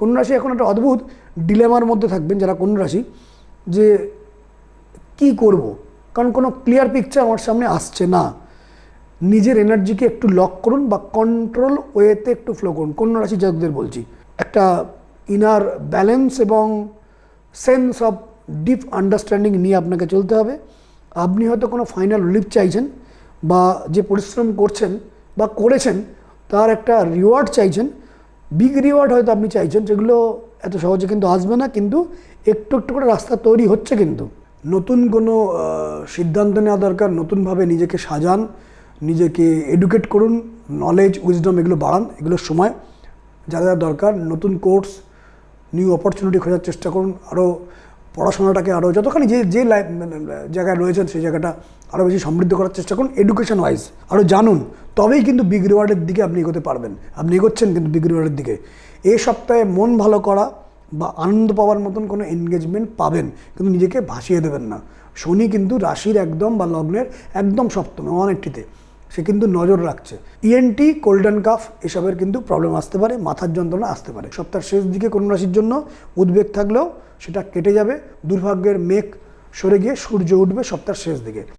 কন্যা রাশি এখন একটা অদ্ভুত ডিলেমার মধ্যে থাকবেন যারা কন্যা রাশি, যে কি করব, কারণ কোনো ক্লিয়ার পিকচার আমার সামনে আসছে না। নিজের এনার্জিকে একটু লক করুন বা কন্ট্রোল ওয়েতে একটু ফ্লো করুন। কন্যা রাশি জাতকদের বলছি, একটা ইনার ব্যালেন্স এবং সেন্স অফ ডিপ আন্ডারস্ট্যান্ডিং নিয়ে আপনাকে চলতে হবে। আপনি হয়তো কোনো ফাইনাল রিলিফ চাইছেন, বা যে পরিশ্রম করছেন বা করেছেন তার একটা রিওয়ার্ড চাইছেন, বিগ রিওয়ার্ড হয়তো আপনি চাইছেন, যেগুলো এত সহজে কিন্তু আসবে না, কিন্তু একটু একটু করে রাস্তা তৈরি হচ্ছে। কিন্তু নতুন কোনো সিদ্ধান্ত নেওয়া দরকার, নতুনভাবে নিজেকে সাজান, নিজেকে এডুকেট করুন, নলেজ উইজডম এগুলো বাড়ান, এগুলোর সময় যা যা দরকার, নতুন কোর্স, নিউ অপরচুনিটি খোঁজার চেষ্টা করুন, আরও পড়াশোনাটাকে আরও যতখানি যে যে জায়গায় রয়েছেন সেই জায়গাটা আরও বেশি সমৃদ্ধ করার চেষ্টা করুন, এডুকেশন ওয়াইজ আরও জানুন, তবেই কিন্তু বিগ রিওয়ার্ডের দিকে আপনি এগোতে পারবেন। আপনি এগোচ্ছেন কিন্তু বিগ রিওয়ার্ডের দিকে। এই সপ্তাহে মন ভালো করা বা আনন্দ পাওয়ার মতন কোনো এনগেজমেন্ট পাবেন, কিন্তু নিজেকে ভাসিয়ে দেবেন না। শনি কিন্তু রাশির একদম বা লগ্নের একদম সপ্তমে 180-তে, সে কিন্তু নজর রাখছে। ইএনটি, কোল্ডেন কাফ এসবের কিন্তু প্রবলেম আসতে পারে, মাথার যন্ত্রণা আসতে পারে। সপ্তাহের শেষ দিকে কন্যা রাশির জন্য উদ্বেগ থাকলেও সেটা কেটে যাবে। দুর্ভাগ্যের মেঘ সরে গিয়ে সূর্য উঠবে সপ্তাহের শেষ দিকে।